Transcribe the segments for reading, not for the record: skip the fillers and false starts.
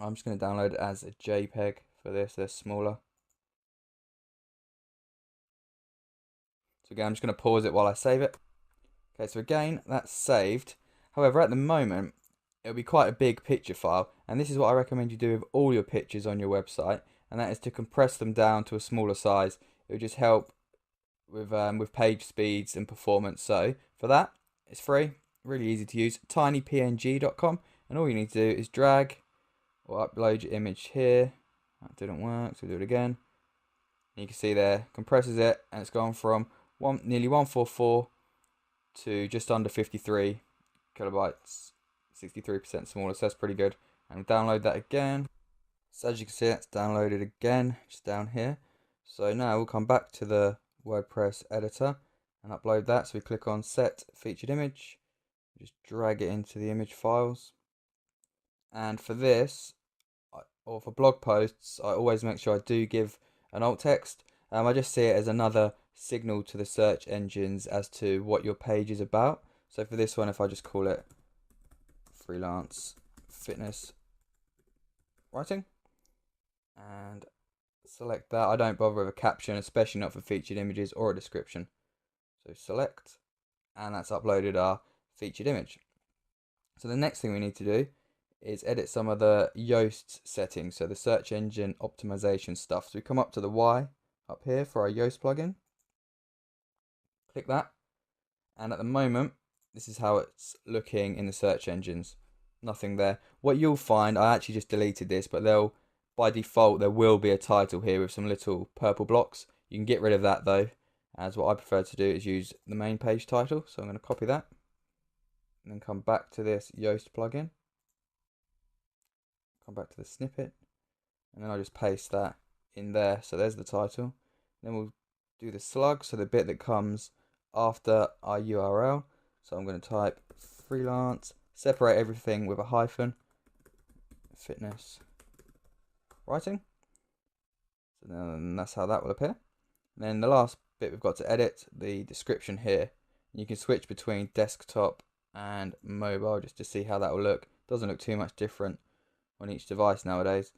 I'm just going to download it as a JPEG for this. They're smaller. So again, I'm just going to pause it while I save it. Okay, so again, that's saved. However, at the moment, it'll be quite a big picture file, and this is what I recommend you do with all your pictures on your website, and that is to compress them down to a smaller size. It will just help with page speeds and performance. So for that, it's free, really easy to use. tinypng.com, and all you need to do is drag or upload your image here. That didn't work, so we'll do it again. And you can see there, compresses it, and it's gone from nearly 144 to just under 53 kilobytes, 63% smaller, so that's pretty good. And download that again. So as you can see, it's downloaded again, just down here. So now we'll come back to the WordPress editor and upload that. So we click on set featured image, just drag it into the image files. And for this, or for blog posts, I always make sure I do give an alt text. I just see it as another signal to the search engines as to what your page is about. So for this one, if I just call it freelance fitness writing and select that, I don't bother with a caption, especially not for featured images or a description. So select, and that's uploaded our featured image. So the next thing we need to do is edit some of the Yoast settings, so the search engine optimization stuff. So we come up to the Y up here for our Yoast plugin, click that, and at the moment this is how it's looking in the search engines. Nothing there. What you'll find, I actually just deleted this, but by default there will be a title here with some little purple blocks. You can get rid of that though, as what I prefer to do is use the main page title. So I'm going to copy that and then come back to this Yoast plugin, come back to the snippet, and then I'll just paste that in there. So there's the title. Then we'll do the slug, so the bit that comes after our URL. So I'm going to type freelance, separate everything with a hyphen, fitness writing. So then that's how that will appear. And then the last bit we've got to edit, the description here. You can switch between desktop and mobile just to see how that will look. Doesn't look too much different on each device nowadays,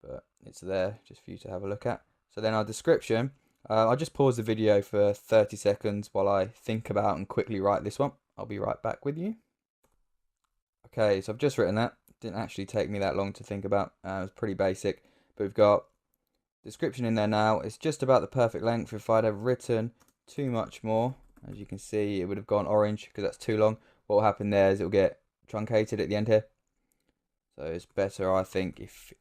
but it's there just for you to have a look at. So then our description, I'll just pause the video for 30 seconds while I think about and quickly write this one. I'll be right back with you. Okay, so I've just written that. Didn't actually take me that long to think about. It was pretty basic, but we've got description in there now. It's just about the perfect length. If I'd have written too much more, as you can see, it would have gone orange because that's too long. What will happen there is it will get truncated at the end here. So it's better, I think, if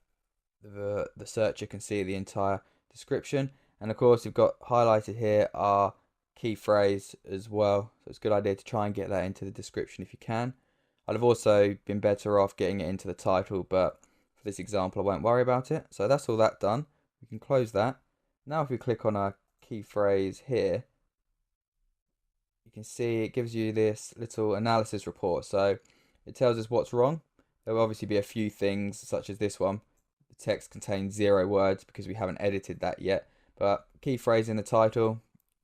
the searcher can see the entire description. And of course, we've got highlighted here our key phrase as well. So it's a good idea to try and get that into the description if you can. I'd have also been better off getting it into the title, but for this example, I won't worry about it. So that's all that done. We can close that. Now if we click on our key phrase here, you can see it gives you this little analysis report. So it tells us what's wrong. There will obviously be a few things, such as this one. The text contains 0 words because we haven't edited that yet. But key phrase in the title,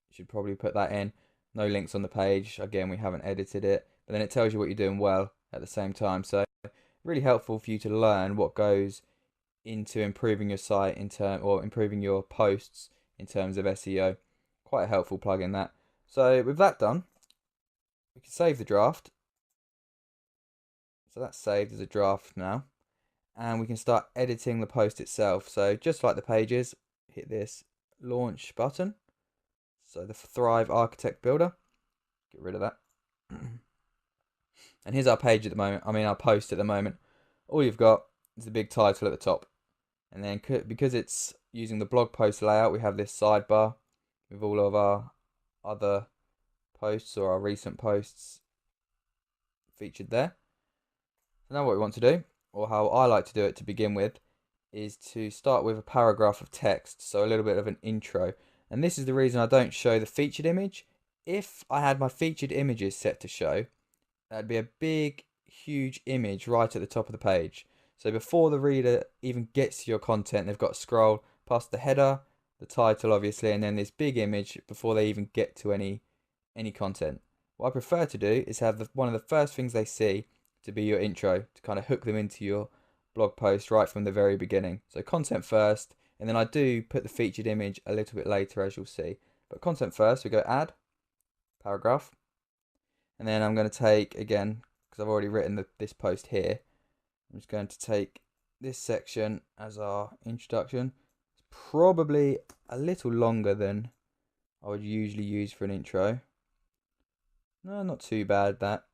you should probably put that in. No links on the page. Again, we haven't edited it. But then it tells you what you're doing well at the same time. So really helpful for you to learn what goes into improving your site or improving your posts in terms of SEO. Quite a helpful plugin that. So with that done, we can save the draft. So that's saved as a draft now. And we can start editing the post itself. So just like the pages, hit this launch button. So the Thrive Architect Builder. Get rid of that. And here's our page at the moment. Our post at the moment. All you've got is the big title at the top. And then because it's using the blog post layout, we have this sidebar with all of our other posts or our recent posts featured there. So now what we want to do, or how I like to do it to begin with, is to start with a paragraph of text, so a little bit of an intro. And this is the reason I don't show the featured image. If I had my featured images set to show, that'd be a big, huge image right at the top of the page. So before the reader even gets to your content, they've got to scroll past the header, the title obviously, and then this big image before they even get to any content. What I prefer to do is have one of the first things they see to be your intro, to kind of hook them into your blog post right from the very beginning. So content first, and then I do put the featured image a little bit later, as you'll see. But content first, we go add, paragraph. And then I'm going to take, again, because I've already written this post here, I'm just going to take this section as our introduction. It's probably a little longer than I would usually use for an intro. No, not too bad, that.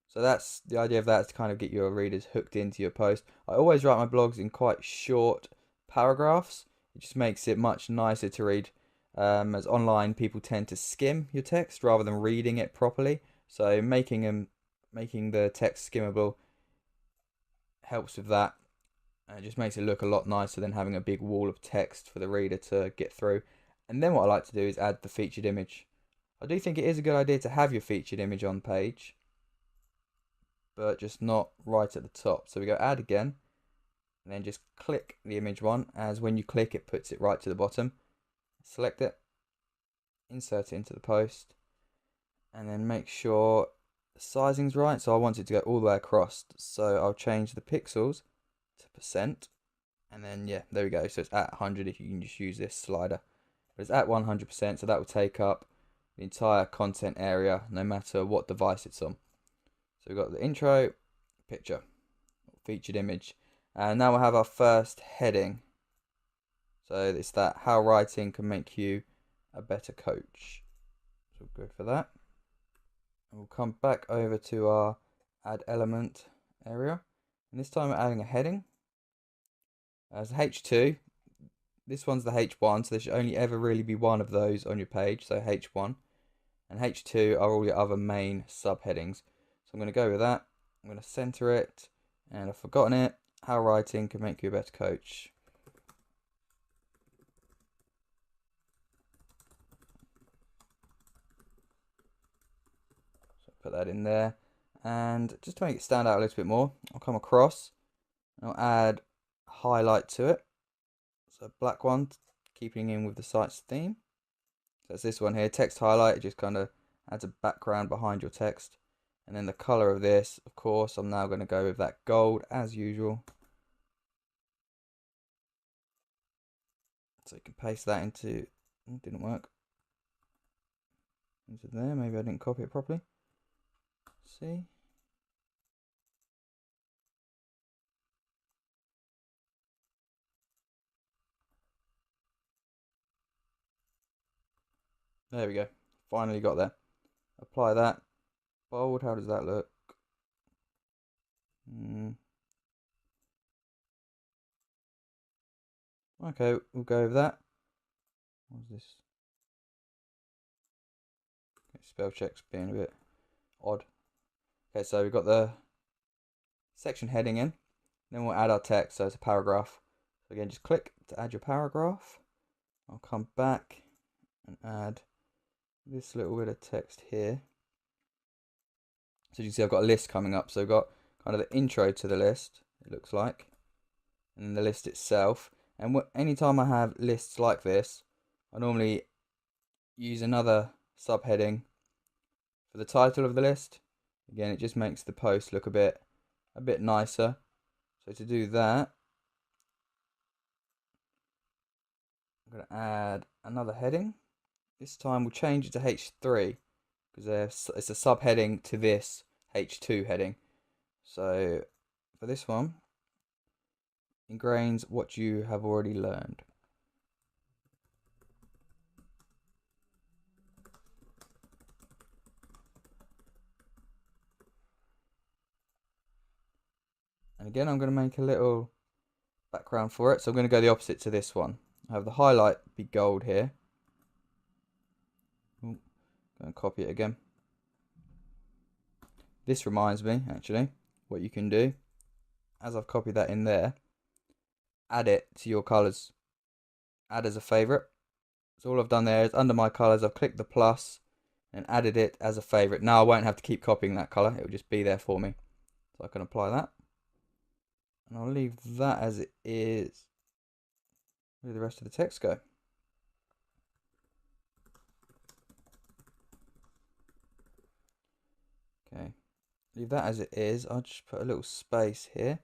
So that's the idea of that, is to kind of get your readers hooked into your post. I always write my blogs in quite short paragraphs. It just makes it much nicer to read. As online, people tend to skim your text rather than reading it properly. So making the text skimmable helps with that. And it just makes it look a lot nicer than having a big wall of text for the reader to get through. And then what I like to do is add the featured image. I do think it is a good idea to have your featured image on page, but just not right at the top. So we go add again, and then just click the image one, as when you click it puts it right to the bottom. Select it, insert it into the post, and then make sure the sizing's right. So I want it to go all the way across, so I'll change the pixels to %, and then yeah, there we go. So it's at 100 if you can just use this slider, but it's at 100%, so that will take up the entire content area no matter what device it's on. So we've got the intro, picture, featured image, and now we'll have our first heading. So it's that, how writing can make you a better coach. So we'll go for that. And we'll come back over to our add element area. And this time we're adding a heading. As H2, this one's the H1, so there should only ever really be one of those on your page, so H1. And H2 are all your other main subheadings. So I'm going to go with that. I'm going to center it, and I've forgotten it. How writing can make you a better coach. So put that in there, and just to make it stand out a little bit more, I'll come across and I'll add a highlight to it. So a black one, keeping in with the site's theme. So it's this one here, text highlight. It just kind of adds a background behind your text. And then the color of this, of course, I'm now going to go with that gold as usual. So you can paste that into, didn't work, into there. Maybe I didn't copy it properly. See? There we go. Finally got there. Apply that. Bold, how does that look? Okay, we'll go with that. What's this? Okay, spell check's being a bit odd. Okay, so we've got the section heading in. Then we'll add our text, so it's a paragraph. So again, just click to add your paragraph. I'll come back and add this little bit of text here. So you can see I've got a list coming up. So I've got kind of the intro to the list, it looks like, and then the list itself. And anytime I have lists like this, I normally use another subheading for the title of the list. Again, it just makes the post look a bit nicer. So to do that, I'm going to add another heading. This time we'll change it to H3 because it's a subheading to this H2 heading. So for this one, ingrains what you have already learned. And again, I'm going to make a little background for it. So I'm going to go the opposite to this one. I have the highlight be gold here. Ooh, go and copy it again. This reminds me, actually, what you can do. As I've copied that in there, add it to your colours. Add as a favourite. So all I've done there is under my colours, I've clicked the plus and added it as a favourite. Now I won't have to keep copying that colour. It will just be there for me. So I can apply that. And I'll leave that as it is. Where did the rest of the text go? Okay. Leave that as it is. I'll just put a little space here.